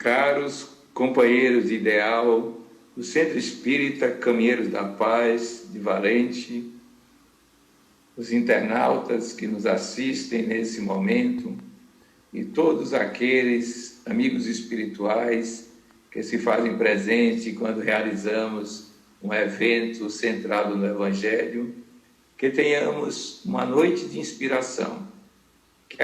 Caros companheiros de ideal do Centro Espírita Caminheiros da Paz de Valente, os internautas que nos assistem nesse momento e todos aqueles amigos espirituais que se fazem presente quando realizamos um evento centrado no Evangelho, que tenhamos uma noite de inspiração, que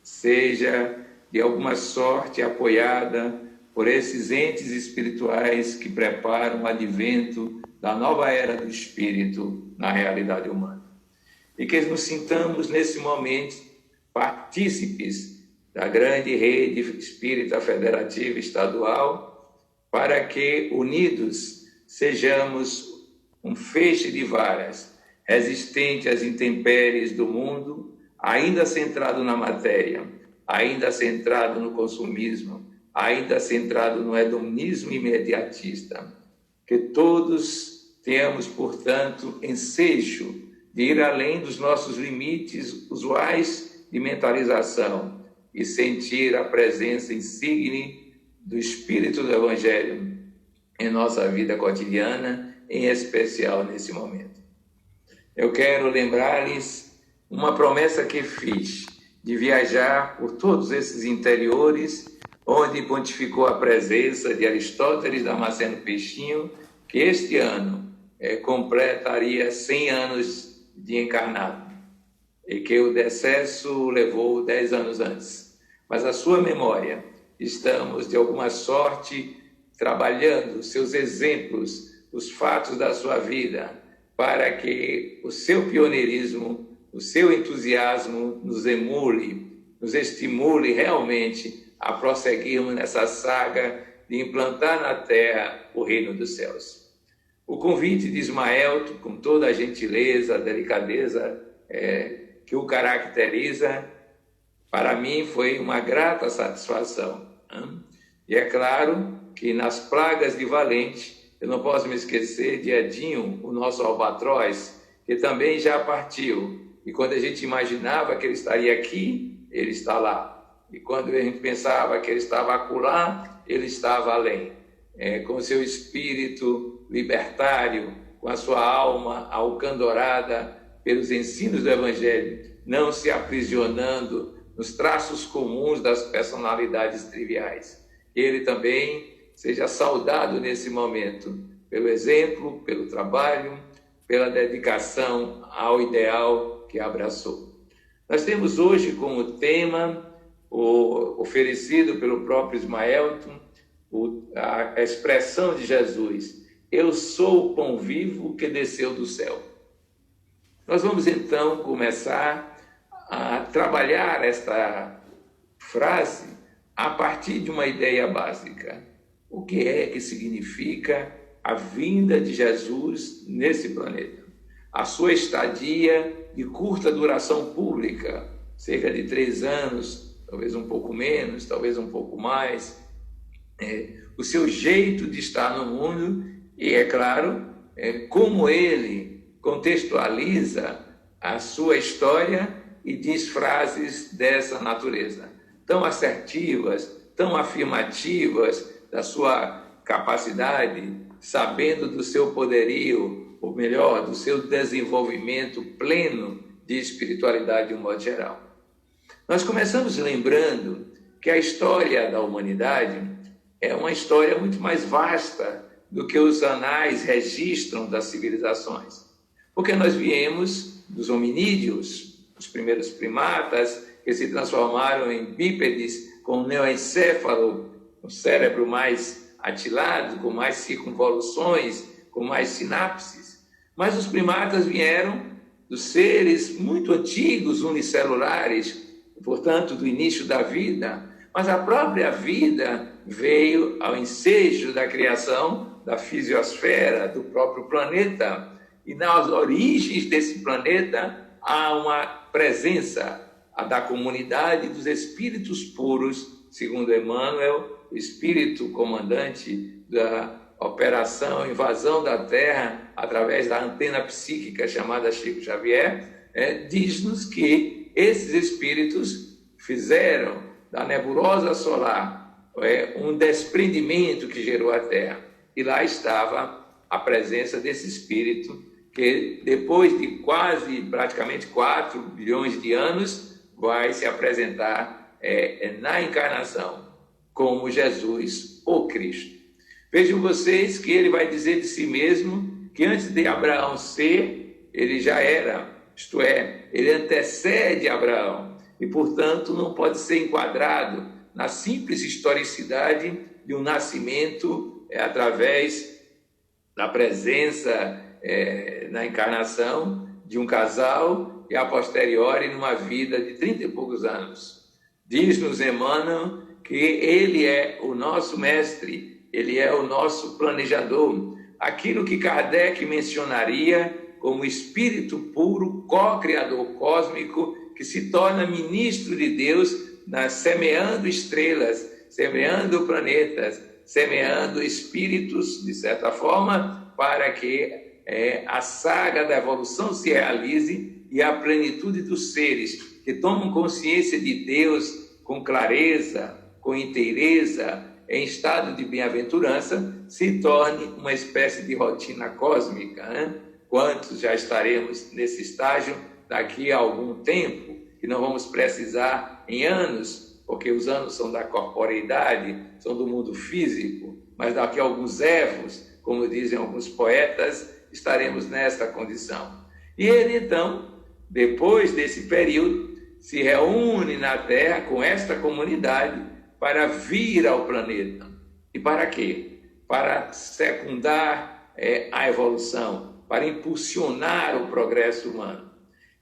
seja de alguma sorte apoiada por esses entes espirituais que preparam o advento da nova era do Espírito na realidade humana. E que nos sintamos nesse momento partícipes da grande rede espírita federativa estadual, para que, unidos, sejamos um feixe de varas, resistente às intempéries do mundo, ainda centrado na matéria, ainda centrado no consumismo, ainda centrado no hedonismo imediatista. Que todos tenhamos, portanto, ensejo de ir além dos nossos limites usuais de mentalização e sentir a presença insigne do Espírito do Evangelho em nossa vida cotidiana, em especial nesse momento. Eu quero lembrar-lhes uma promessa que fiz, de viajar por todos esses interiores, onde pontificou a presença de Aristóteles Damasceno Peixinho, que este ano completaria 100 anos de encarnado, e que o decesso levou 10 anos antes. Mas a sua memória, estamos, de alguma sorte, trabalhando seus exemplos, os fatos da sua vida, para que o seu pioneirismo, o seu entusiasmo nos emule, nos estimule realmente a prosseguirmos nessa saga de implantar na Terra o reino dos céus. O convite de Ismael, com toda a gentileza, a delicadeza que o caracteriza, para mim foi uma grata satisfação. E é claro que nas pragas de Valente, eu não posso me esquecer de Edinho, o nosso albatroz, que também já partiu. E quando a gente imaginava que ele estaria aqui, ele está lá. E quando a gente pensava que ele estava acolá, ele estava além. Com o seu espírito libertário, com a sua alma alcandorada pelos ensinos do Evangelho, não se aprisionando nos traços comuns das personalidades triviais. Ele também seja saudado nesse momento pelo exemplo, pelo trabalho, pela dedicação ao ideal que abraçou. Nós temos hoje como tema, oferecido pelo próprio Ismaelton, a expressão de Jesus: eu sou o pão vivo que desceu do céu. Nós vamos então começar a trabalhar esta frase a partir de uma ideia básica. O que é que significa a vinda de Jesus nesse planeta? A sua estadia de curta duração pública, cerca de 3 anos, talvez um pouco menos, talvez um pouco mais, o seu jeito de estar no mundo e, é claro, como ele contextualiza a sua história e diz frases dessa natureza, tão assertivas, tão afirmativas da sua capacidade, sabendo do seu poderio, ou melhor, do seu desenvolvimento pleno de espiritualidade de um modo geral. Nós começamos lembrando que a história da humanidade é uma história muito mais vasta do que os anais registram das civilizações. Porque nós viemos dos hominídeos, os primeiros primatas, que se transformaram em bípedes com neoencéfalo, um cérebro mais atilado, com mais circunvoluções, com mais sinapses. Mas os primatas vieram dos seres muito antigos, unicelulares, portanto, do início da vida. Mas a própria vida veio ao ensejo da criação da fisiosfera, do próprio planeta. E nas origens desse planeta há uma presença, a da comunidade dos espíritos puros, segundo Emmanuel, o espírito comandante da operação, invasão da Terra através da antena psíquica chamada Chico Xavier, diz-nos que esses espíritos fizeram da nebulosa solar um desprendimento que gerou a Terra. E lá estava a presença desse Espírito, que depois de praticamente 4 bilhões de anos, vai se apresentar na encarnação, como Jesus, o Cristo. Vejam vocês que ele vai dizer de si mesmo que antes de Abraão ser, ele já era, isto é, ele antecede Abraão e, portanto, não pode ser enquadrado na simples historicidade de um nascimento através da presença na encarnação de um casal e a posteriori numa vida de 30 e poucos anos. Diz-nos Emmanuel que ele é o nosso mestre, ele é o nosso planejador, aquilo que Kardec mencionaria como espírito puro, co-criador cósmico, que se torna ministro de Deus, semeando estrelas, semeando planetas, semeando espíritos, de certa forma, para que a saga da evolução se realize e a plenitude dos seres que tomam consciência de Deus com clareza, com inteireza, em estado de bem-aventurança, se torne uma espécie de rotina cósmica, né? Quantos já estaremos nesse estágio daqui a algum tempo, que não vamos precisar em anos, porque os anos são da corporeidade, são do mundo físico, mas daqui a alguns evos, como dizem alguns poetas, estaremos nesta condição. E ele, então, depois desse período, se reúne na Terra com esta comunidade para vir ao planeta. E para quê? Para secundar a evolução, para impulsionar o progresso humano.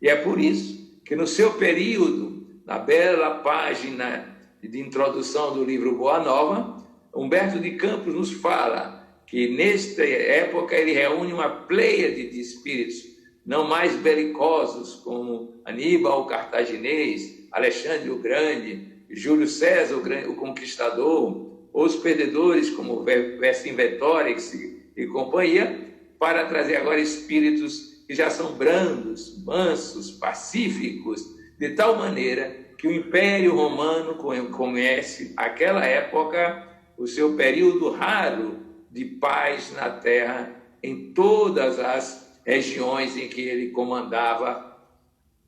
E é por isso que no seu período, na bela página de introdução do livro Boa Nova, Humberto de Campos nos fala que nesta época ele reúne uma pleiade de espíritos, não mais belicosos como Aníbal o Cartaginês, Alexandre o Grande, Júlio César o Conquistador, os perdedores como Vercingetorix e companhia, para trazer agora espíritos que já são brandos, mansos, pacíficos, de tal maneira que o Império Romano conhece, aquela época, o seu período raro de paz na Terra, em todas as regiões em que ele comandava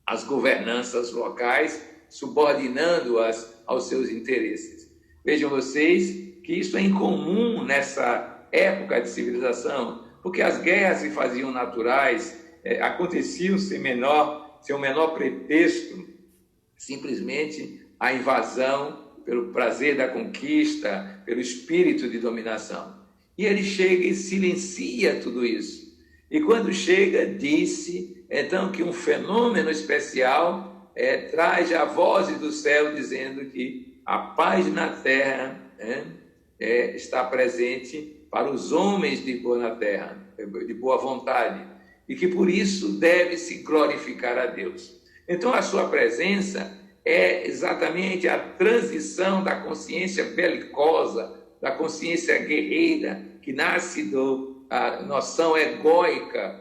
as governanças locais, subordinando-as aos seus interesses. Vejam vocês que isso é incomum nessa época de civilização, porque as guerras se faziam naturais, aconteciam sem o menor pretexto, simplesmente a invasão pelo prazer da conquista, pelo espírito de dominação. E ele chega e silencia tudo isso. E quando chega, disse, então, que um fenômeno especial traz a voz do céu dizendo que a paz na terra está presente para os homens de boa na terra, de boa vontade, e que por isso deve-se glorificar a Deus. Então, a sua presença é exatamente a transição da consciência belicosa, da consciência guerreira, que nasce da noção egóica,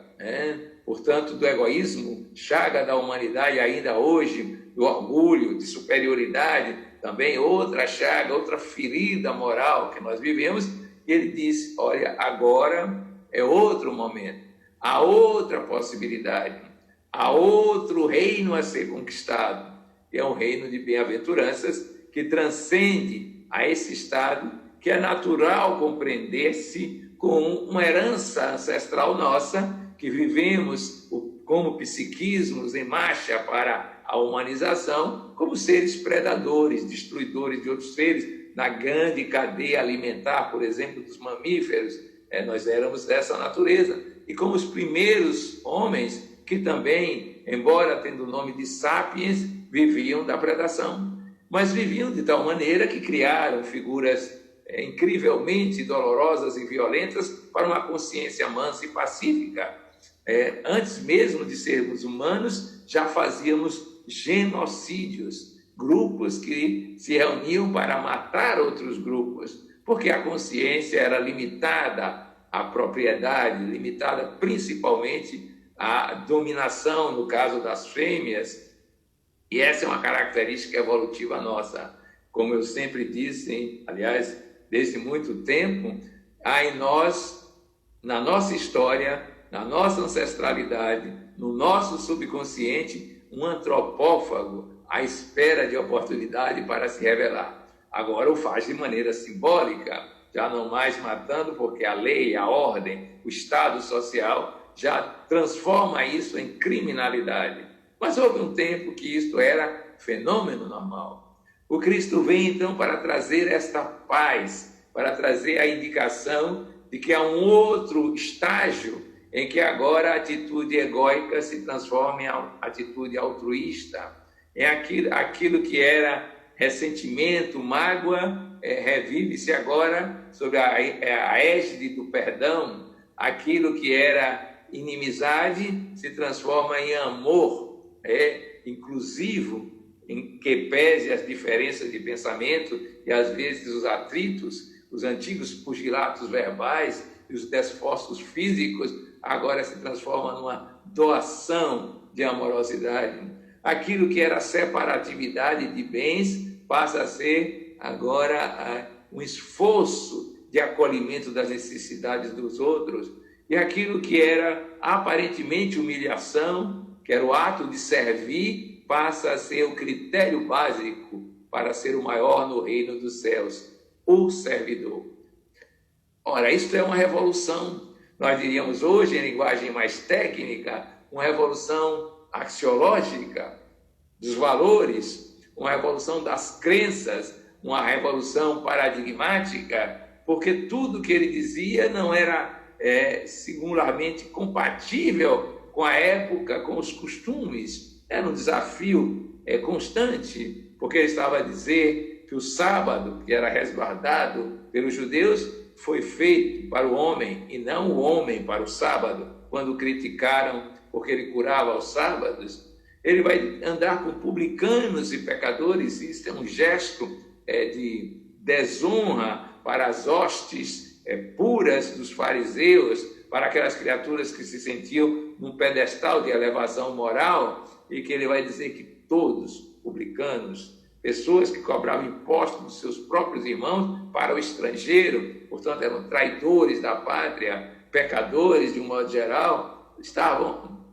portanto, do egoísmo, chaga da humanidade ainda hoje, do orgulho, de superioridade, também outra chaga, outra ferida moral que nós vivemos. E ele diz, olha, agora é outro momento, há outra possibilidade, há outro reino a ser conquistado, e é um reino de bem-aventuranças que transcende a esse estado que é natural compreender-se com uma herança ancestral nossa, que vivemos como psiquismos em marcha para a humanização, como seres predadores, destruidores de outros seres, na grande cadeia alimentar, por exemplo, dos mamíferos. Nós éramos dessa natureza. E como os primeiros homens, que também, embora tendo o nome de sapiens, viviam da predação. Mas viviam de tal maneira que criaram figuras incrivelmente dolorosas e violentas para uma consciência mansa e pacífica. Antes mesmo de sermos humanos, já fazíamos genocídios, grupos que se reuniam para matar outros grupos, porque a consciência era limitada à propriedade, limitada principalmente à dominação, no caso das fêmeas, e essa é uma característica evolutiva nossa. Como eu sempre disse, aliás, desde muito tempo, há em nós, na nossa história, na nossa ancestralidade, no nosso subconsciente, um antropófago à espera de oportunidade para se revelar. Agora o faz de maneira simbólica, já não mais matando, porque a lei, a ordem, o Estado social já transforma isso em criminalidade. Mas houve um tempo que isto era fenômeno normal. O Cristo vem então para trazer esta paz, para trazer a indicação de que há um outro estágio em que agora a atitude egóica se transforma em atitude altruísta. É aquilo que era ressentimento, mágoa, revive-se agora sob a égide do perdão. Aquilo que era inimizade se transforma em amor, inclusivo, em que pese as diferenças de pensamento e às vezes os atritos, os antigos pugilatos verbais e os desforços físicos, agora se transforma numa doação de amorosidade. Aquilo que era separatividade de bens passa a ser agora um esforço de acolhimento das necessidades dos outros. E aquilo que era aparentemente humilhação, que era o ato de servir, passa a ser o critério básico para ser o maior no reino dos céus, o servidor. Ora, isto é uma revolução. Nós diríamos hoje, em linguagem mais técnica, uma revolução axiológica dos valores, uma revolução das crenças, uma revolução paradigmática, porque tudo que ele dizia não era singularmente compatível com a época, com os costumes. Era um desafio constante, porque ele estava a dizer que o sábado, que era resguardado pelos judeus, foi feito para o homem e não o homem para o sábado. Quando criticaram porque ele curava aos sábados, ele vai andar com publicanos e pecadores. Isso é um gesto de desonra para as hostes puras dos fariseus, para aquelas criaturas que se sentiam num pedestal de elevação moral, e que ele vai dizer que todos, publicanos, pessoas que cobravam impostos dos seus próprios irmãos para o estrangeiro, portanto eram traidores da pátria, pecadores de um modo geral, estavam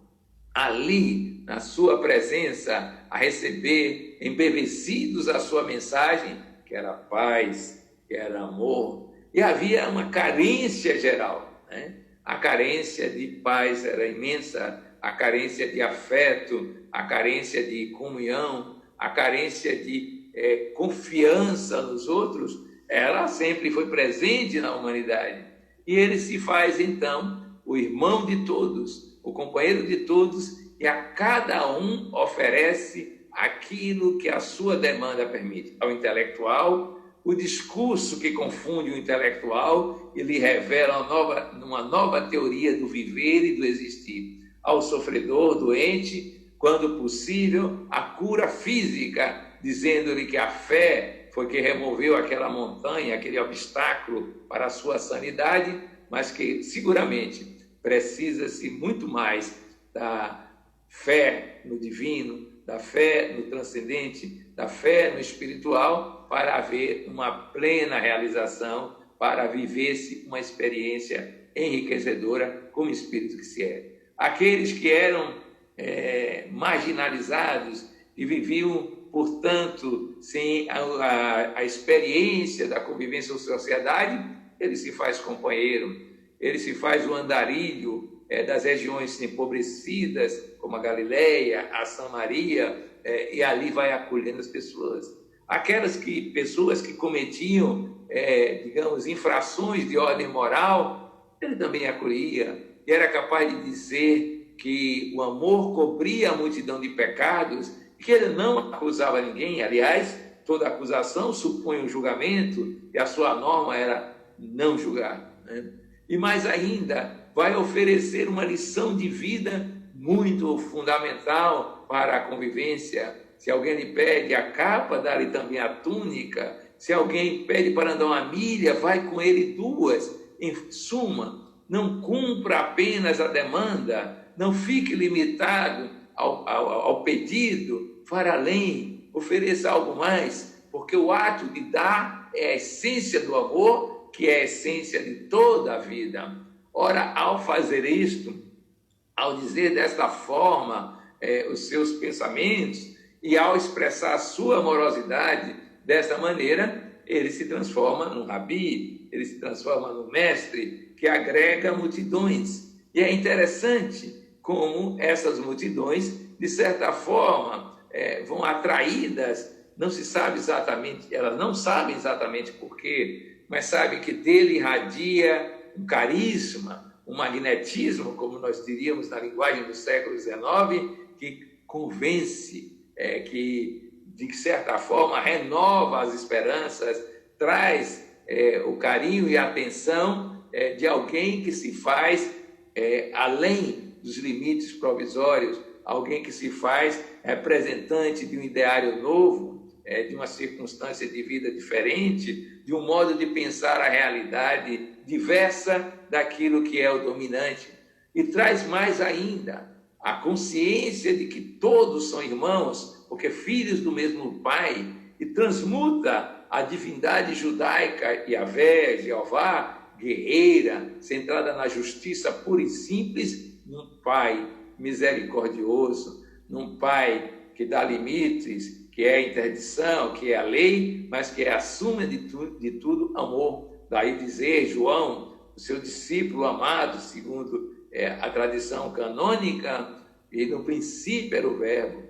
ali na sua presença a receber, embevecidos a sua mensagem, que era paz, que era amor. E havia uma carência geral, né? A carência de paz era imensa, a carência de afeto, a carência de comunhão, a carência de confiança nos outros, ela sempre foi presente na humanidade. E ele se faz, então, o irmão de todos, o companheiro de todos, e a cada um oferece aquilo que a sua demanda permite. Ao intelectual, o discurso que confunde o intelectual e lhe revela uma nova teoria do viver e do existir. Ao sofredor, doente, quando possível, a cura física, dizendo-lhe que a fé foi que removeu aquela montanha, aquele obstáculo para a sua sanidade, mas que seguramente precisa-se muito mais da fé no divino, da fé no transcendente, da fé no espiritual, para haver uma plena realização, para viver-se uma experiência enriquecedora como espírito que se é. Aqueles que eram marginalizados e viviam, portanto, sem a experiência da convivência com a sociedade, ele se faz companheiro, ele se faz o andarilho das regiões empobrecidas, como a Galileia, a Samaria, e ali vai acolhendo as pessoas. Pessoas que cometiam, digamos, infrações de ordem moral, ele também acolhia, e era capaz de dizer que o amor cobria a multidão de pecados, que ele não acusava ninguém. Aliás, toda acusação supõe um julgamento, e a sua norma era não julgar, né? E mais ainda, vai oferecer uma lição de vida muito fundamental para a convivência. Se alguém lhe pede a capa, dá-lhe também a túnica. Se alguém pede para andar uma milha, vai com ele 2. Em suma, não cumpra apenas a demanda, não fique limitado ao pedido, vá além, ofereça algo mais, porque o ato de dar é a essência do amor, que é a essência de toda a vida. Ora, ao fazer isto, ao dizer desta forma os seus pensamentos e ao expressar a sua amorosidade desta maneira, ele se transforma num rabi, ele se transforma num mestre que agrega multidões. E é interessante como essas multidões, de certa forma, vão atraídas, não se sabe exatamente, elas não sabem exatamente porquê, mas sabem que dele irradia um carisma, um magnetismo, como nós diríamos na linguagem do século XIX, que convence, que de certa forma renova as esperanças, traz o carinho e a atenção de alguém que se faz além dos limites provisórios, alguém que se faz representante de um ideário novo, de uma circunstância de vida diferente, de um modo de pensar a realidade diversa daquilo que é o dominante. E traz mais ainda a consciência de que todos são irmãos, porque filhos do mesmo Pai, e transmuta a divindade judaica, Yahvé, Jeová, guerreira, centrada na justiça pura e simples, num Pai misericordioso, num Pai que dá limites, que é a interdição, que é a lei, mas que é a suma de tudo amor. Daí dizer, João, o seu discípulo amado, segundo a tradição canônica, e no princípio era o Verbo,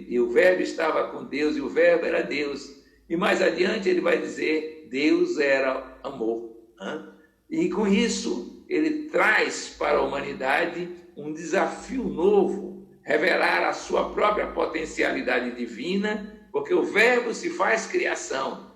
e o Verbo estava com Deus, e o Verbo era Deus. E mais adiante ele vai dizer, Deus era amor. E com isso, ele traz para a humanidade um desafio novo, revelar a sua própria potencialidade divina, porque o Verbo se faz criação.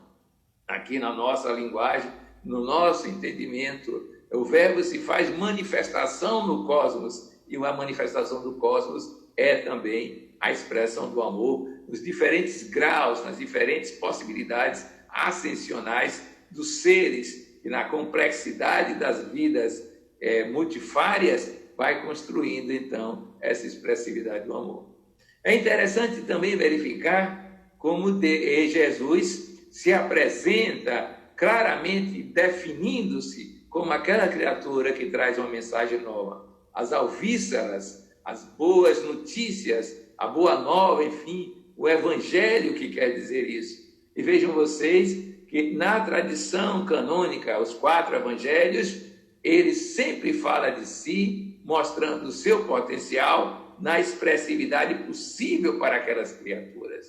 Aqui na nossa linguagem, no nosso entendimento, o Verbo se faz manifestação no cosmos, e a manifestação do cosmos é também a expressão do amor, nos diferentes graus, nas diferentes possibilidades ascensionais dos seres, e na complexidade das vidas multifárias, vai construindo, então, essa expressividade do amor. É interessante também verificar como Jesus se apresenta claramente definindo-se como aquela criatura que traz uma mensagem nova. As alvíceras, as boas notícias, a boa nova, enfim, o evangelho que quer dizer isso. E vejam vocês que na tradição canônica, os 4 evangelhos, ele sempre fala de si, mostrando o seu potencial na expressividade possível para aquelas criaturas.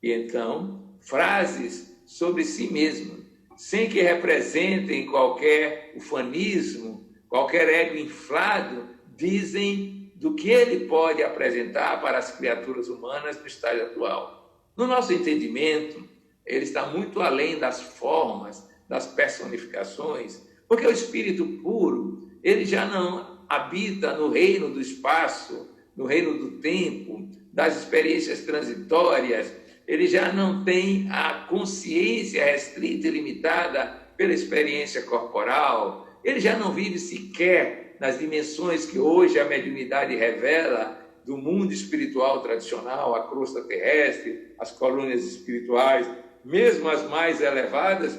E então, frases sobre si mesmo, sem que representem qualquer ufanismo, qualquer ego inflado, dizem do que ele pode apresentar para as criaturas humanas no estágio atual. No nosso entendimento, ele está muito além das formas, das personificações, porque o espírito puro, ele já não habita no reino do espaço, no reino do tempo, das experiências transitórias, ele já não tem a consciência restrita e limitada pela experiência corporal, ele já não vive sequer nas dimensões que hoje a mediunidade revela do mundo espiritual tradicional, a crosta terrestre, as colunas espirituais, mesmo as mais elevadas,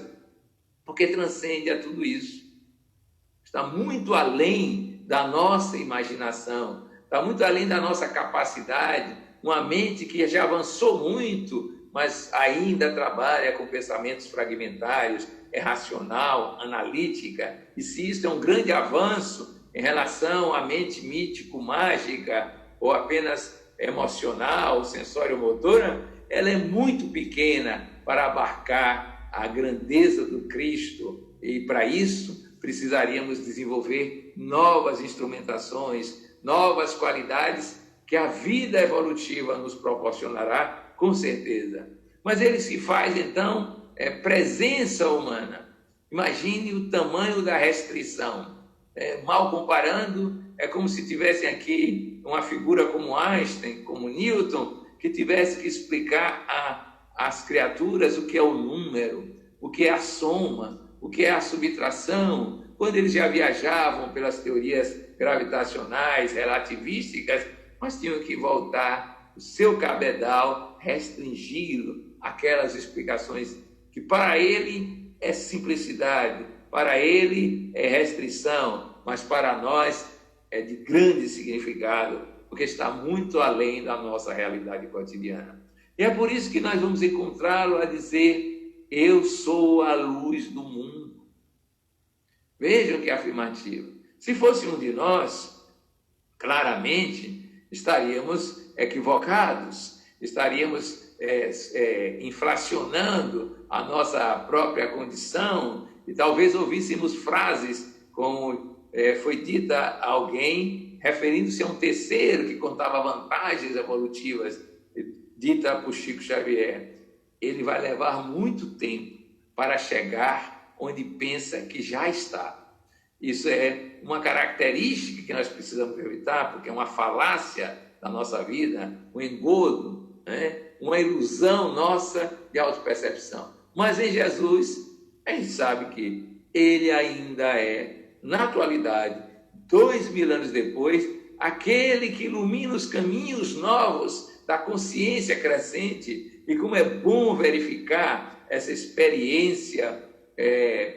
porque transcende a tudo isso. Está muito além da nossa imaginação, está muito além da nossa capacidade, uma mente que já avançou muito, mas ainda trabalha com pensamentos fragmentários, é racional, analítica, e se isso é um grande avanço em relação à mente mítico-mágica ou apenas emocional, sensório-motora, ela é muito pequena para abarcar a grandeza do Cristo, e para isso precisaríamos desenvolver novas instrumentações, novas qualidades que a vida evolutiva nos proporcionará, com certeza. Mas ele se faz, então, presença humana. Imagine o tamanho da restrição. Mal comparando, é como se tivessem aqui uma figura como Einstein, como Newton, que tivesse que explicar às criaturas o que é o número, o que é a soma, o que é a subtração, quando eles já viajavam pelas teorias gravitacionais, relativísticas, mas tinham que voltar o seu cabedal, restringi-lo aquelas explicações que para ele é simplicidade, para ele é restrição, mas para nós é de grande significado, porque está muito além da nossa realidade cotidiana. E é por isso que nós vamos encontrá-lo a dizer: eu sou a luz do mundo. Vejam que afirmativo. Se fosse um de nós, claramente estaríamos equivocados, estaríamos inflacionando a nossa própria condição e talvez ouvíssemos frases como foi dita a alguém referindo-se a um terceiro que contava vantagens evolutivas, dita por Chico Xavier: ele vai levar muito tempo para chegar onde pensa que já está. Isso é uma característica que nós precisamos evitar, porque é uma falácia da nossa vida, um engodo, né? Uma ilusão nossa de autopercepção. Mas em Jesus, a gente sabe que ele ainda é, na atualidade, 2000 anos depois, aquele que ilumina os caminhos novos da consciência crescente. E como é bom verificar essa experiência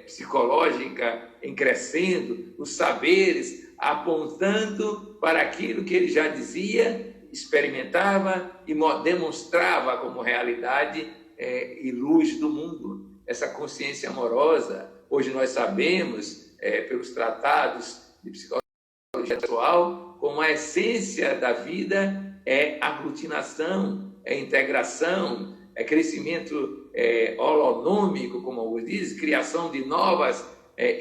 psicológica em crescendo, os saberes apontando para aquilo que ele já dizia, experimentava e demonstrava como realidade e luz do mundo. Essa consciência amorosa, hoje nós sabemos, pelos tratados de psicologia pessoal, como a essência da vida é aglutinação, é integração, é crescimento holonômico, como alguns dizem, criação de novas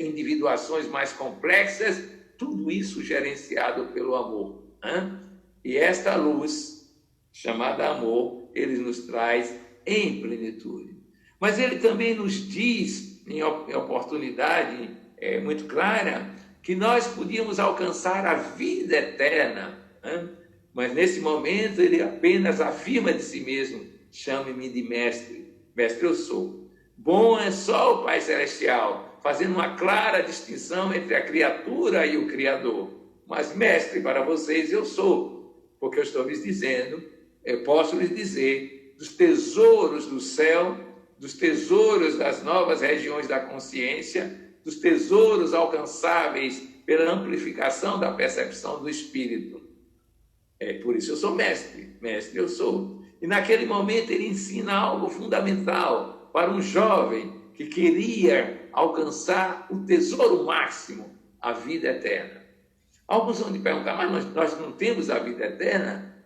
individuações mais complexas, tudo isso gerenciado pelo amor. Né? E esta luz, chamada amor, ele nos traz em plenitude. Mas ele também nos diz, em oportunidade muito clara, que nós podíamos alcançar a vida eterna. Né? Mas nesse momento ele apenas afirma de si mesmo: chame-me de mestre, mestre eu sou. Bom é só o Pai Celestial, fazendo uma clara distinção entre a criatura e o Criador. Mas mestre para vocês eu sou, porque eu estou lhes dizendo, eu posso lhes dizer, dos tesouros do céu, dos tesouros das novas regiões da consciência, dos tesouros alcançáveis pela amplificação da percepção do Espírito. Por isso eu sou mestre, mestre eu sou. E naquele momento ele ensina algo fundamental para um jovem que queria alcançar o tesouro máximo, a vida eterna. Alguns vão te perguntar: mas nós não temos a vida eterna?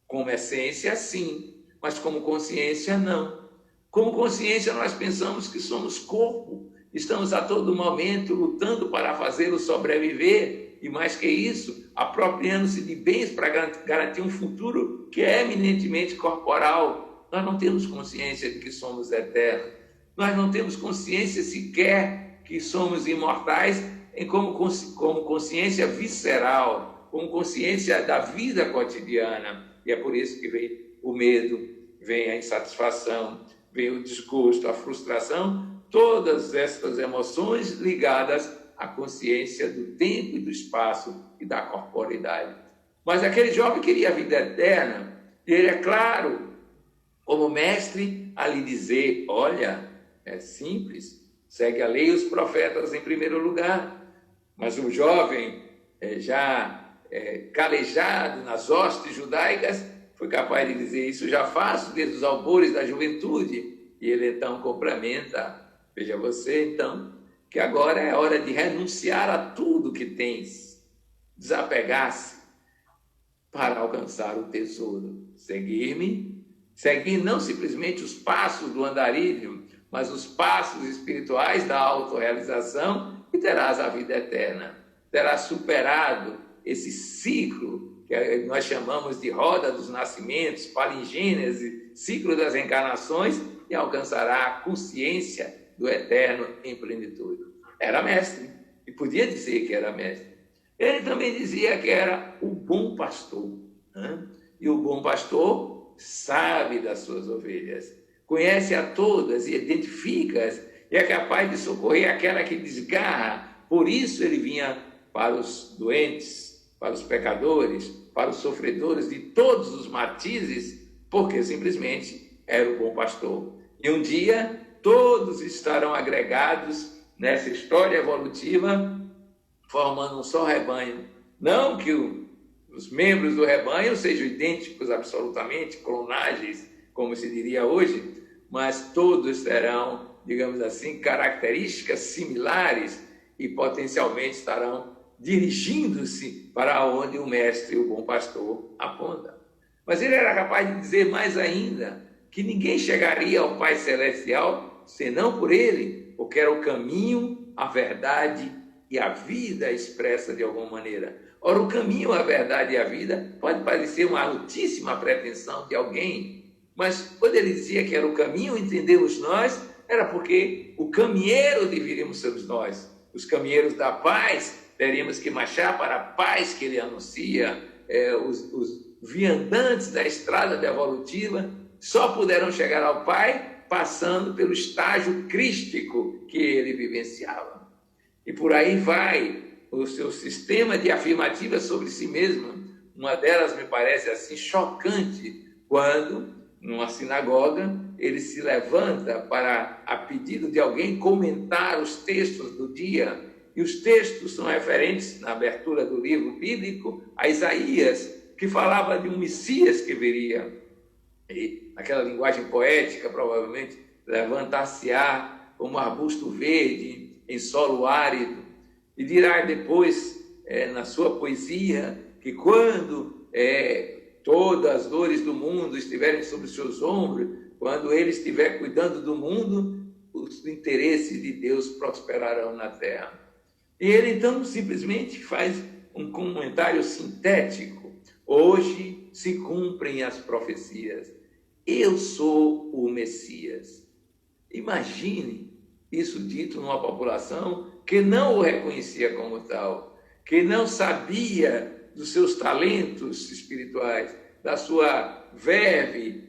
Como essência, sim, mas como consciência, não. Como consciência, nós pensamos que somos corpo, estamos a todo momento lutando para fazê-lo sobreviver, e mais que isso, apropriando-se de bens para garantir um futuro que é eminentemente corporal. Nós não temos consciência de que somos eternos. Nós não temos consciência sequer que somos imortais como consciência visceral, como consciência da vida cotidiana. E é por isso que vem o medo, vem a insatisfação, vem o desgosto, a frustração, todas essas emoções ligadas à consciência do tempo e do espaço e da corporeidade. Mas aquele jovem queria a vida eterna, e ele, é claro, como mestre, a lhe dizer: olha, é simples, segue a lei e os profetas em primeiro lugar. Mas o jovem, já calejado nas hostes judaicas, foi capaz de dizer: isso já faço desde os albores da juventude. E ele então complementa: veja você então, que agora é hora de renunciar a tudo que tens, desapegar-se para alcançar o tesouro. Seguir-me, seguir não simplesmente os passos do andarilho, mas os passos espirituais da autorrealização, e terás a vida eterna. Terás superado esse ciclo que nós chamamos de roda dos nascimentos, palingênese, ciclo das encarnações, e alcançará a consciência do eterno em plenitude. Era mestre, e podia dizer que era mestre. Ele também dizia que era o bom pastor. Né? E o bom pastor sabe das suas ovelhas, conhece a todas e identifica-as, e é capaz de socorrer aquela que desgarra. Por isso ele vinha para os doentes, para os pecadores, para os sofredores de todos os matizes, porque simplesmente era o bom pastor. E um dia todos estarão agregados nessa história evolutiva, formando um só rebanho. Não que os membros do rebanho sejam idênticos absolutamente, clonagens, como se diria hoje, mas todos terão, digamos assim, características similares e potencialmente estarão dirigindo-se para onde o mestre, o bom pastor, aponta. Mas ele era capaz de dizer mais ainda, que ninguém chegaria ao Pai Celestial senão por ele, porque era o caminho, a verdade e a vida expressa de alguma maneira. Ora, o caminho, a verdade e a vida pode parecer uma altíssima pretensão de alguém, mas quando ele dizia que era o caminho, entendemos nós, era porque o caminheiro deveríamos ser nós. Os caminheiros da paz teríamos que marchar para a paz que ele anuncia. Os viandantes da estrada evolutiva só puderam chegar ao Pai passando pelo estágio crístico que ele vivenciava. E por aí vai o seu sistema de afirmativas sobre si mesmo. Uma delas me parece assim chocante, quando, numa sinagoga, ele se levanta para, a pedido de alguém, comentar os textos do dia. E os textos são referentes, na abertura do livro bíblico, a Isaías, que falava de um Messias que viria. E, naquela linguagem poética, provavelmente, levantar-se-á como arbusto verde em solo árido. E dirá depois, na sua poesia, que quando todas as dores do mundo estiverem sobre os seus ombros, quando ele estiver cuidando do mundo, os interesses de Deus prosperarão na terra. E ele, então, simplesmente faz um comentário sintético. Hoje se cumprem as profecias. Eu sou o Messias. Imagine isso dito numa população que não o reconhecia como tal, que não sabia dos seus talentos espirituais, da sua verve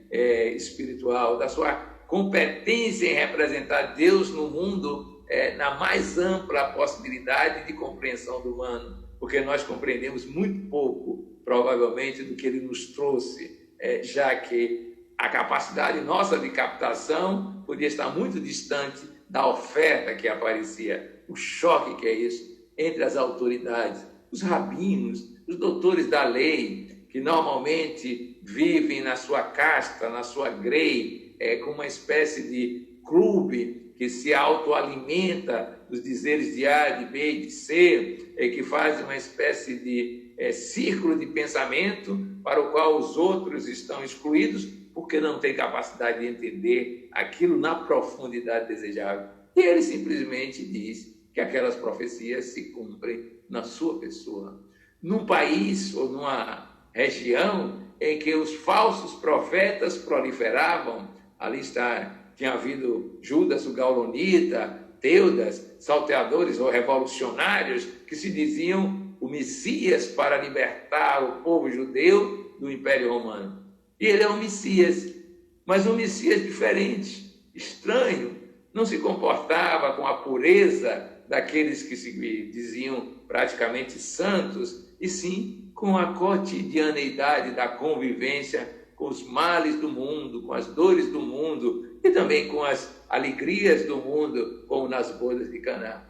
espiritual, da sua competência em representar Deus no mundo na mais ampla possibilidade de compreensão do humano, porque nós compreendemos muito pouco, provavelmente, do que ele nos trouxe, já que a capacidade nossa de captação podia estar muito distante da oferta que aparecia. O choque que é isso entre as autoridades, os rabinos, os doutores da lei, que normalmente vivem na sua casta, na sua grei, com uma espécie de clube que se autoalimenta dos dizeres de A, de B e de C, que faz uma espécie de círculo de pensamento para o qual os outros estão excluídos, porque não tem capacidade de entender aquilo na profundidade desejável. E ele simplesmente diz que aquelas profecias se cumprem na sua pessoa. Num país ou numa região em que os falsos profetas proliferavam, ali tinha havido Judas o Gaulonita, Teudas, salteadores ou revolucionários que se diziam o Messias para libertar o povo judeu do Império Romano. E ele é um Messias, mas um Messias diferente, estranho, não se comportava com a pureza daqueles que se diziam praticamente santos, e sim com a cotidianeidade da convivência com os males do mundo, com as dores do mundo e também com as alegrias do mundo, como nas bodas de Caná.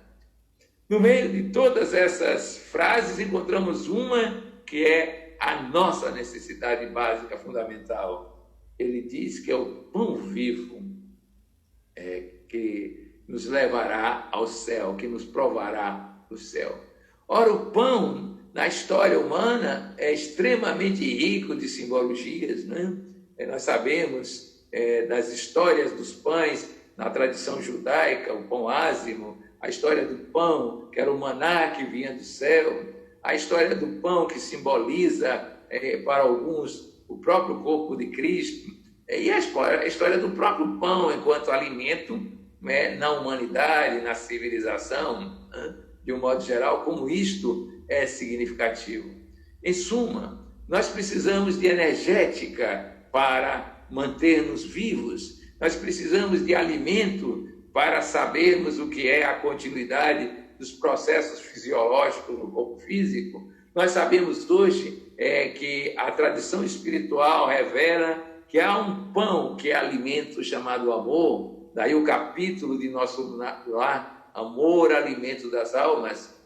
No meio de todas essas frases, encontramos uma que é a nossa necessidade básica, fundamental. Ele diz que é o pão vivo que nos levará ao céu, que nos provará o céu. Ora, o pão, na história humana, é extremamente rico de simbologias, né? Nós sabemos das histórias dos pães na tradição judaica, o pão ázimo, a história do pão, que era o maná que vinha do céu, a história do pão que simboliza, para alguns, o próprio corpo de Cristo, e a história do próprio pão enquanto alimento, na humanidade, na civilização, de um modo geral, como isto é significativo. Em suma, nós precisamos de energética para manter-nos vivos, nós precisamos de alimento para sabermos o que é a continuidade dos processos fisiológicos no corpo físico. Nós sabemos hoje que a tradição espiritual revela que há um pão que é alimento chamado amor, daí o capítulo de nosso lar, amor, alimento das almas.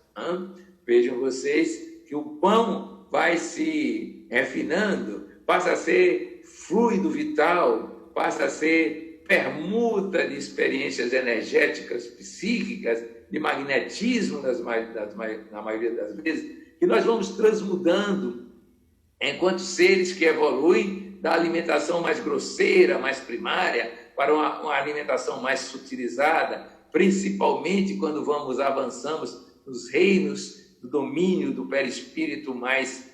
Vejam vocês que o pão vai se refinando, passa a ser fluido vital, passa a ser permuta de experiências energéticas, psíquicas, de magnetismo na maioria das vezes, que nós vamos transmudando enquanto seres que evoluem da alimentação mais grosseira, mais primária, para uma alimentação mais sutilizada, principalmente quando avançamos nos reinos do domínio do perispírito mais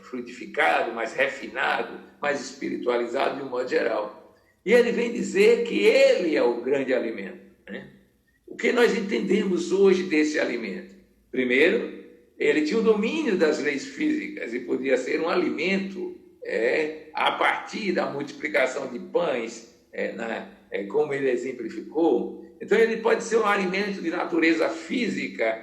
frutificado, mais refinado, mais espiritualizado de um modo geral. E ele vem dizer que ele é o grande alimento, né? O que nós entendemos hoje desse alimento? Primeiro, ele tinha o domínio das leis físicas e podia ser um alimento a partir da multiplicação de pães, como ele exemplificou. Então, ele pode ser um alimento de natureza física,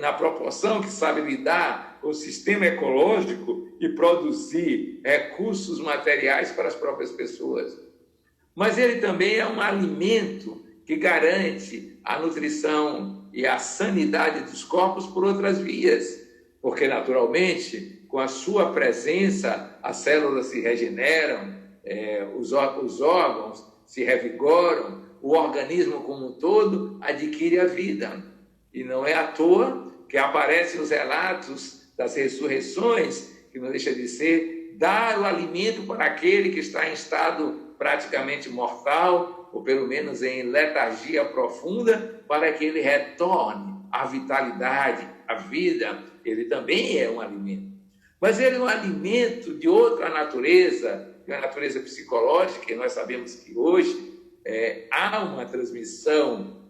na proporção que sabe lidar com o sistema ecológico e produzir recursos materiais para as próprias pessoas. Mas ele também é um alimento que garante a nutrição e a sanidade dos corpos por outras vias, porque, naturalmente, com a sua presença, as células se regeneram, os órgãos se revigoram, o organismo como um todo adquire a vida. E não é à toa que aparecem os relatos das ressurreições, que não deixa de ser dar o alimento para aquele que está em estado praticamente mortal, ou pelo menos em letargia profunda, para que ele retorne à vitalidade, à vida. Ele também é um alimento. Mas ele é um alimento de outra natureza, de uma natureza psicológica, e nós sabemos que hoje há uma transmissão,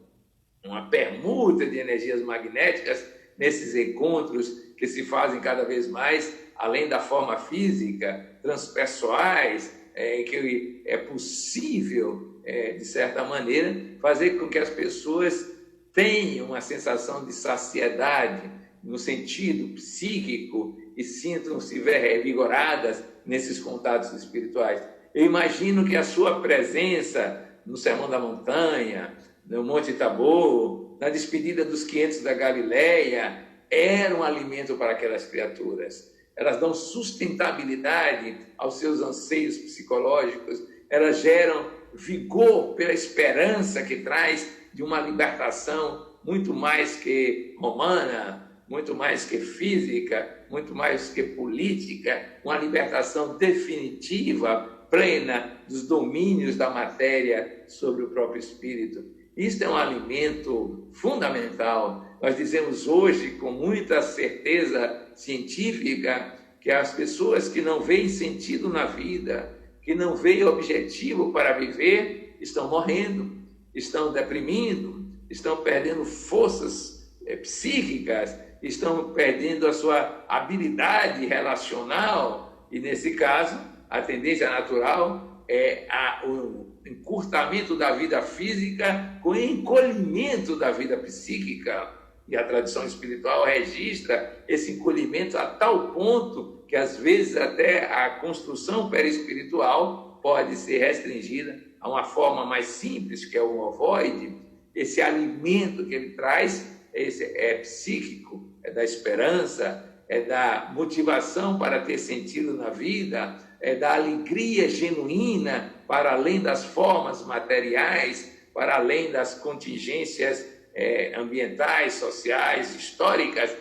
uma permuta de energias magnéticas nesses encontros que se fazem cada vez mais, além da forma física, transpessoais, que é possível, de certa maneira, fazer com que as pessoas tenham uma sensação de saciedade no sentido psíquico e sintam-se revigoradas nesses contatos espirituais. Eu imagino que a sua presença no Sermão da Montanha, no Monte Tabor, na despedida dos 500 da Galileia, era um alimento para aquelas criaturas. Elas dão sustentabilidade aos seus anseios psicológicos, elas geram vigor pela esperança que traz de uma libertação muito mais que romana, muito mais que física, muito mais que política, uma libertação definitiva, plena dos domínios da matéria sobre o próprio espírito. Isto é um alimento fundamental. Nós dizemos hoje, com muita certeza científica, que as pessoas que não veem sentido na vida, que não veem objetivo para viver, estão morrendo, estão deprimindo, estão perdendo forças psíquicas, estão perdendo a sua habilidade relacional, e nesse caso, a tendência natural é o encurtamento da vida física com o encolhimento da vida psíquica. E a tradição espiritual registra esse encolhimento a tal ponto que, às vezes, até a construção perispiritual pode ser restringida a uma forma mais simples, que é o ovoide. Esse alimento que ele traz é psíquico, é da esperança, é da motivação para ter sentido na vida, é da alegria genuína para além das formas materiais, para além das contingências ambientais, sociais, históricas.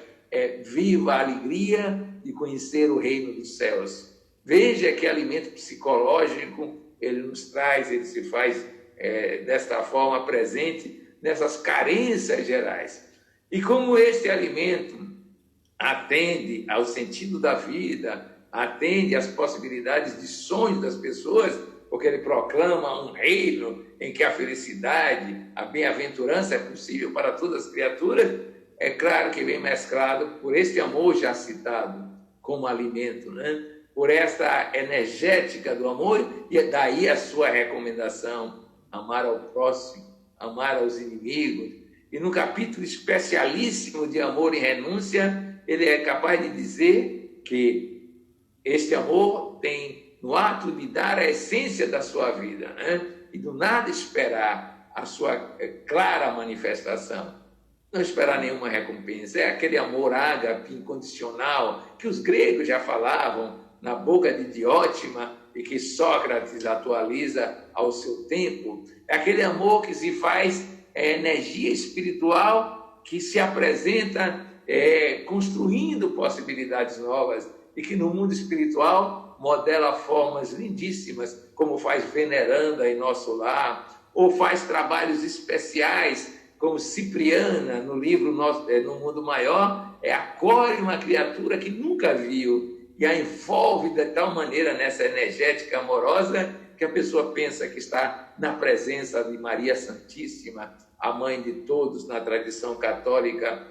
Viva a alegria de conhecer o reino dos céus. Veja que alimento psicológico ele nos traz, ele se faz desta forma presente nessas carências gerais. E como este alimento atende ao sentido da vida, atende às possibilidades de sonho das pessoas, porque ele proclama um reino em que a felicidade, a bem-aventurança é possível para todas as criaturas, é claro que vem mesclado por este amor já citado como alimento, né? Por esta energética do amor, e daí a sua recomendação, amar ao próximo, amar aos inimigos. E no capítulo especialíssimo de amor e renúncia, ele é capaz de dizer que este amor tem no ato de dar a essência da sua vida, né? E do nada esperar a sua clara manifestação. Não esperar nenhuma recompensa. É aquele amor ágape incondicional que os gregos já falavam na boca de Diótima e que Sócrates atualiza ao seu tempo. É aquele amor que se faz energia espiritual que se apresenta construindo possibilidades novas e que no mundo espiritual modela formas lindíssimas, como faz Veneranda em nosso lar, ou faz trabalhos especiais, como Cipriana, no livro No Mundo Maior, acolhe uma criatura que nunca viu e a envolve de tal maneira nessa energética amorosa que a pessoa pensa que está na presença de Maria Santíssima, a mãe de todos na tradição católica,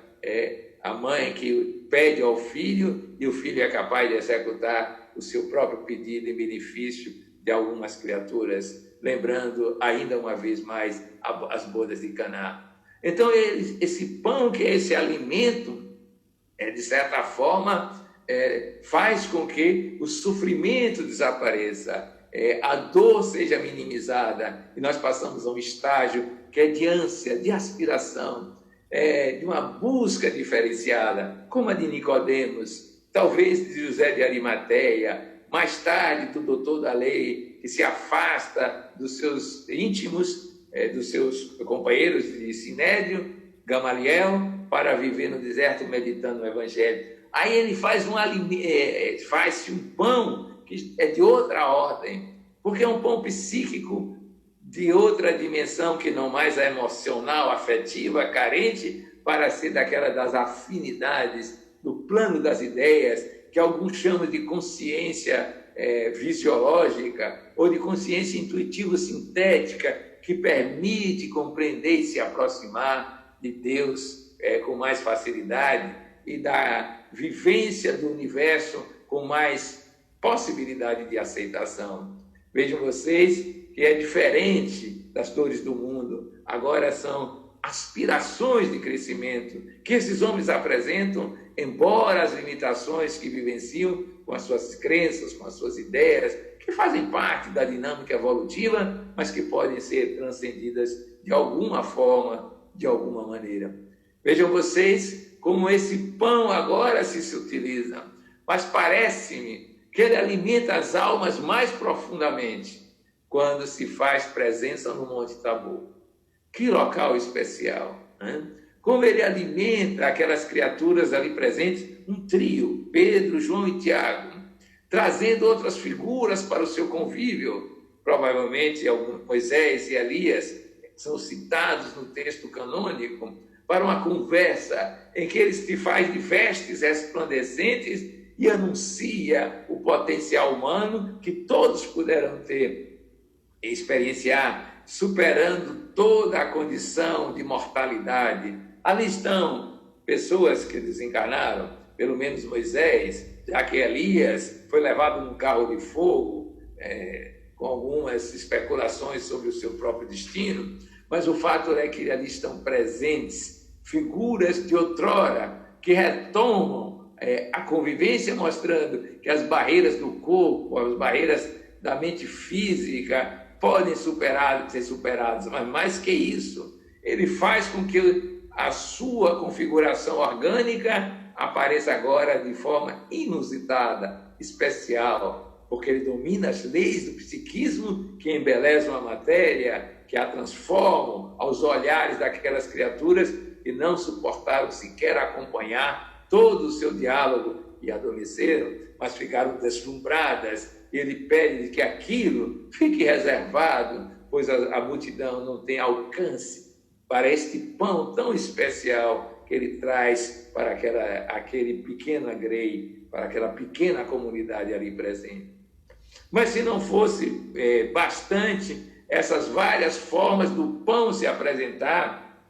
a mãe que pede ao filho e o filho é capaz de executar o seu próprio pedido em benefício de algumas criaturas, lembrando ainda uma vez mais as bodas de Caná. Então, esse pão, que é esse alimento, de certa forma, faz com que o sofrimento desapareça, a dor seja minimizada, e nós passamos a um estágio que é de ânsia, de aspiração, de uma busca diferenciada, como a de Nicodemos, talvez de José de Arimateia, mais tarde do doutor da lei, que se afasta dos seus íntimos, dos seus companheiros de Sinédrio, Gamaliel, para viver no deserto meditando no Evangelho. Aí ele faz faz-se um pão que é de outra ordem, porque é um pão psíquico de outra dimensão, que não mais é emocional, afetiva, carente, para ser daquela das afinidades, do plano das ideias, que alguns chamam de consciência fisiológica, ou de consciência intuitivo-sintética, que permite compreender e se aproximar de Deus com mais facilidade, e da vivência do universo com mais possibilidade de aceitação. Vejam vocês que é diferente das dores do mundo. Agora são aspirações de crescimento que esses homens apresentam, embora as limitações que vivenciam com as suas crenças, com as suas ideias, que fazem parte da dinâmica evolutiva, mas que podem ser transcendidas de alguma forma, de alguma maneira. Vejam vocês como esse pão agora se utiliza, mas parece-me que ele alimenta as almas mais profundamente quando se faz presença no Monte Tabor. Que local especial, né? Como ele alimenta aquelas criaturas ali presentes, um trio, Pedro, João e Tiago, trazendo outras figuras para o seu convívio, provavelmente Moisés e Elias são citados no texto canônico, para uma conversa em que ele se faz de vestes resplandecentes e anuncia o potencial humano que todos puderam ter e experienciar, superando toda a condição de mortalidade. Ali estão pessoas que desencarnaram, pelo menos Moisés, já que Elias foi levado num carro de fogo, com algumas especulações sobre o seu próprio destino, mas o fato é que ali estão presentes figuras de outrora que retomam a convivência, mostrando que as barreiras do corpo, as barreiras da mente física podem ser superadas, mas mais que isso, ele faz com que a sua configuração orgânica apareça agora de forma inusitada, especial, porque ele domina as leis do psiquismo que embelezam a matéria, que a transformam aos olhares daquelas criaturas que não suportaram sequer acompanhar todo o seu diálogo e adormeceram, mas ficaram deslumbradas. Ele pede que aquilo fique reservado, pois a multidão não tem alcance para este pão tão especial que ele traz para aquele pequeno agrei, para aquela pequena comunidade ali presente. Mas se não fosse bastante essas várias formas do pão se apresentar,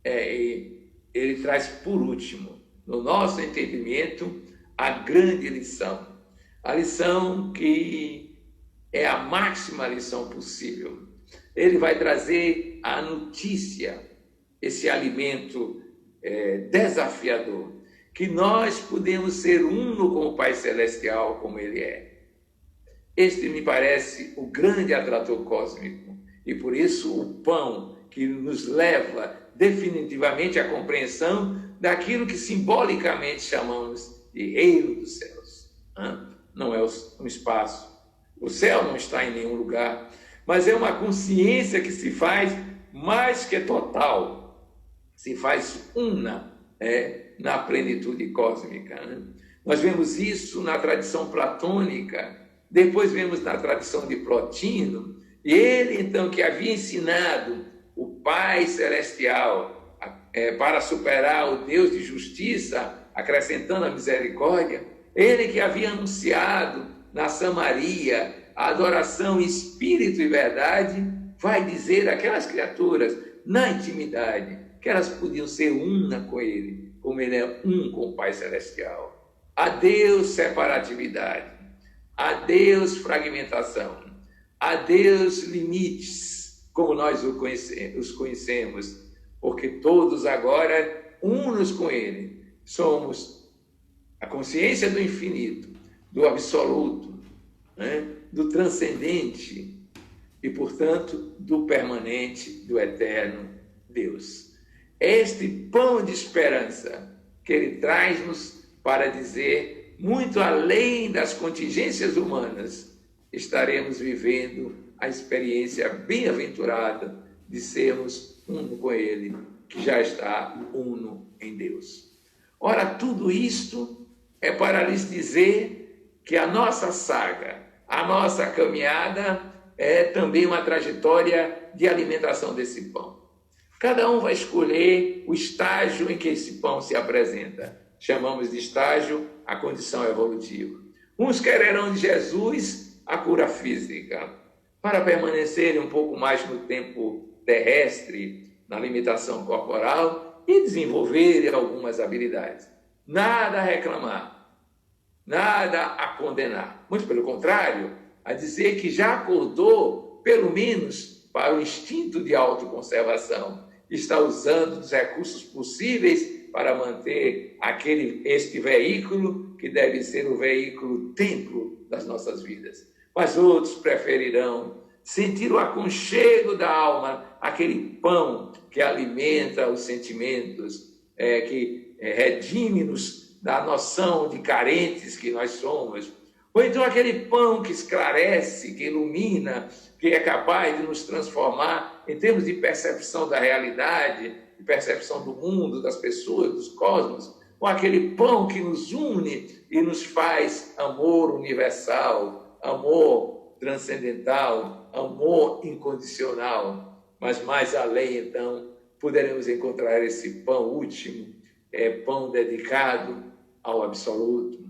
ele traz por último, no nosso entendimento, a grande lição. A lição que é a máxima lição possível. Ele vai trazer a notícia, esse alimento desafiador, que nós podemos ser uno com o Pai Celestial como Ele é. Este me parece o grande atrator cósmico, e por isso o pão que nos leva definitivamente à compreensão daquilo que simbolicamente chamamos de reino dos céus. Não é um espaço. O céu não está em nenhum lugar, mas é uma consciência que se faz mais que total, se faz una na plenitude cósmica. Nós vemos isso na tradição platônica, depois vemos na tradição de Plotino, e ele, então, que havia ensinado o Pai Celestial para superar o Deus de justiça, acrescentando a misericórdia, ele que havia anunciado na Samaria a adoração em espírito e verdade, vai dizer àquelas criaturas, na intimidade, que elas podiam ser una com ele, como ele é um com o Pai Celestial. Adeus separatividade, adeus fragmentação, adeus limites, como nós os conhecemos, porque todos agora, unos com ele, somos a consciência do infinito, do absoluto, do transcendente e, portanto, do permanente, do eterno Deus. Este pão de esperança que ele traz-nos para dizer, muito além das contingências humanas, estaremos vivendo a experiência bem-aventurada de sermos uno com ele, que já está uno em Deus. Ora, tudo isto é para lhes dizer que a nossa saga, a nossa caminhada é também uma trajetória de alimentação desse pão. Cada um vai escolher o estágio em que esse pão se apresenta. Chamamos de estágio a condição evolutiva. Uns quererão de Jesus a cura física, para permanecerem um pouco mais no tempo terrestre, na limitação corporal e desenvolverem algumas habilidades. Nada a reclamar, nada a condenar. Muito pelo contrário, a dizer que já acordou, pelo menos, para o instinto de autoconservação. Está usando os recursos possíveis para manter este veículo, que deve ser o veículo templo das nossas vidas. Mas outros preferirão sentir o aconchego da alma, aquele pão que alimenta os sentimentos, que redime-nos da noção de carentes que nós somos. Ou então aquele pão que esclarece, que ilumina, que é capaz de nos transformar em termos de percepção da realidade, de percepção do mundo, das pessoas, dos cosmos. Ou aquele pão que nos une e nos faz amor universal, amor transcendental, amor incondicional. Mas mais além, então, poderemos encontrar esse pão último, pão dedicado ao absoluto,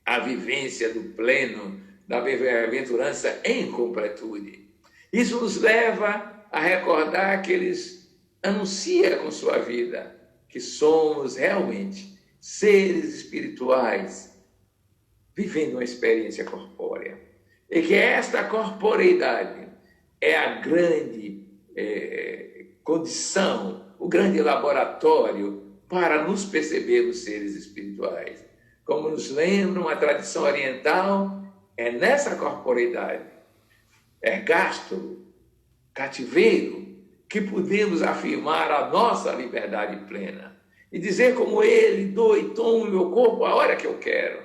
à vivência do pleno, da bem-aventurança em completude. Isso nos leva a recordar que eles anunciam com sua vida que somos realmente seres espirituais vivendo uma experiência corpórea. E que esta corporeidade é a grande condição, o grande laboratório para nos percebermos seres espirituais. Como nos lembra uma tradição oriental, é nessa corporeidade, ergástulo, cativeiro, que podemos afirmar a nossa liberdade plena. E dizer como ele, dou e tomo o meu corpo a hora que eu quero.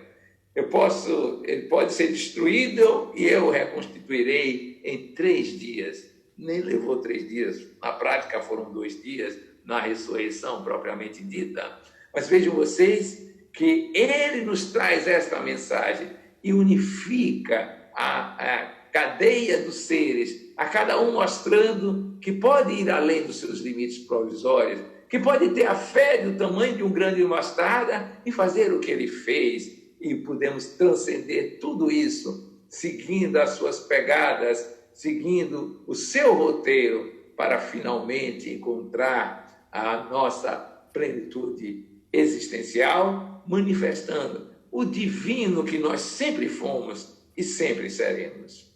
Ele pode ser destruído e eu o reconstituirei em 3 dias. Nem levou 3 dias, na prática foram 2 dias, na ressurreição propriamente dita. Mas vejam vocês que ele nos traz esta mensagem e unifica a cadeia dos seres, a cada um mostrando que pode ir além dos seus limites provisórios, que pode ter a fé do tamanho de um grão de mostarda e fazer o que ele fez. E podemos transcender tudo isso, seguindo as suas pegadas, seguindo o seu roteiro, para finalmente encontrar a nossa plenitude existencial, manifestando o divino que nós sempre fomos e sempre seremos.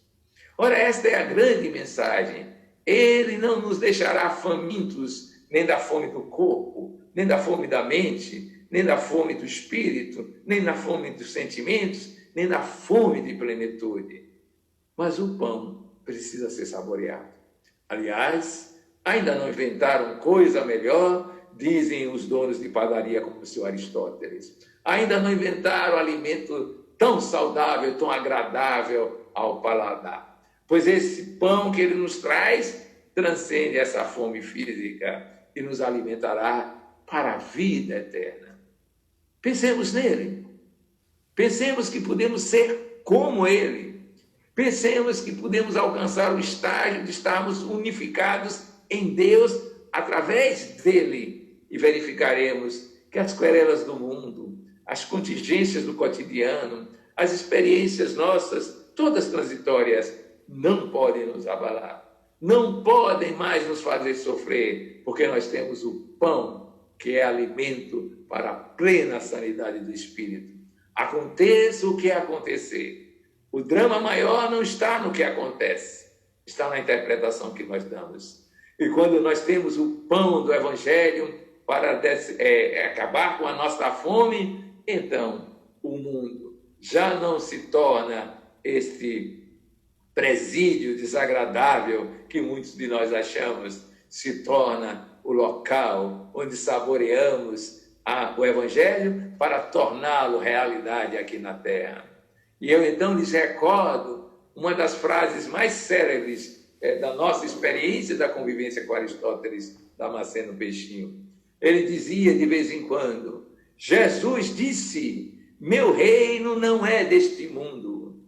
Ora, esta é a grande mensagem. Ele não nos deixará famintos, nem da fome do corpo, nem da fome da mente, nem da fome do espírito, nem da fome dos sentimentos, nem da fome de plenitude. mas o pão precisa ser saboreado. Aliás, ainda não inventaram coisa melhor, dizem os donos de padaria como o senhor Aristóteles. Ainda não inventaram alimento tão saudável, tão agradável ao paladar. Pois esse pão que ele nos traz transcende essa fome física e nos alimentará para a vida eterna. Pensemos nele. Pensemos que podemos ser como ele. Pensemos que podemos alcançar o estágio de estarmos unificados em Deus através dele. E verificaremos que as querelas do mundo, as contingências do cotidiano, as experiências nossas, todas transitórias, não podem nos abalar. Não podem mais nos fazer sofrer, porque nós temos o pão, que é alimento para a plena sanidade do espírito. Aconteça o que acontecer. O drama maior não está no que acontece, está na interpretação que nós damos. E quando nós temos o pão do Evangelho para acabar com a nossa fome, então o mundo já não se torna este presídio desagradável que muitos de nós achamos, se torna o local onde saboreamos o Evangelho para torná-lo realidade aqui na Terra. E eu então lhes recordo uma das frases mais célebres da nossa experiência da convivência com Aristóteles, Damasceno Peixinho. Ele dizia de vez em quando: Jesus disse, meu reino não é deste mundo.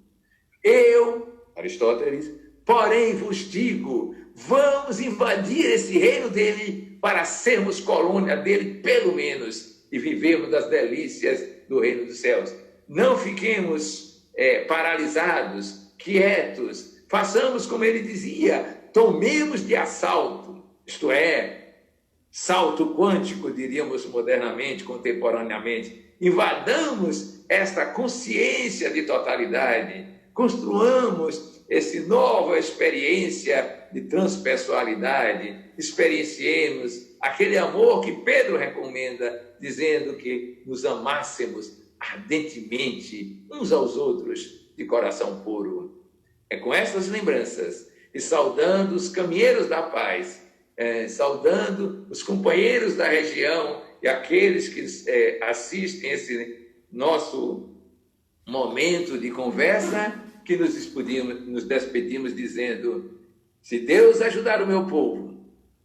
Eu, Aristóteles, porém vos digo, vamos invadir esse reino dele para sermos colônia dele, pelo menos, e vivermos das delícias do reino dos céus. Não fiquemos paralisados, quietos, façamos como ele dizia, tomemos de assalto, isto é, salto quântico, diríamos modernamente, contemporaneamente, invadamos esta consciência de totalidade, construamos essa nova experiência de transpessoalidade, experienciemos aquele amor que Pedro recomenda, dizendo que nos amássemos ardentemente uns aos outros de coração puro. É com essas lembranças e saudando os caminheiros da paz, saudando os companheiros da região e aqueles que assistem esse nosso momento de conversa, que nos despedimos dizendo: se Deus ajudar o meu povo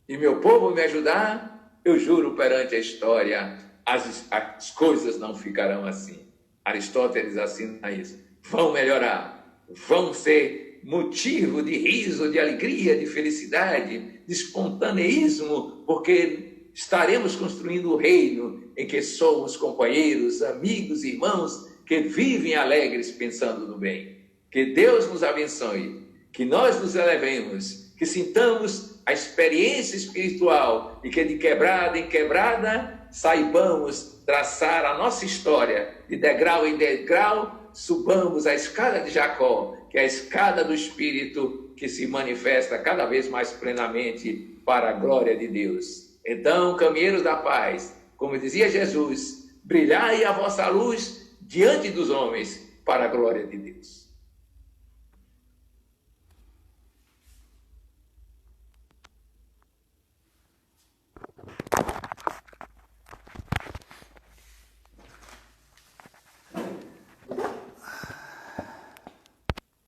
e meu povo me ajudar, eu juro perante a história, as coisas não ficarão assim. Aristóteles assina isso. Vão melhorar, vão ser motivo de riso, de alegria, de felicidade, de espontaneísmo, porque estaremos construindo o reino em que somos companheiros, amigos, irmãos, que vivem alegres pensando no bem. Que Deus nos abençoe, que nós nos elevemos, que sintamos a experiência espiritual e que de quebrada em quebrada saibamos traçar a nossa história, de degrau em degrau, subamos a escada de Jacó, que é a escada do Espírito que se manifesta cada vez mais plenamente para a glória de Deus. Então, caminheiros da paz, como dizia Jesus, brilhai a vossa luz diante dos homens para a glória de Deus.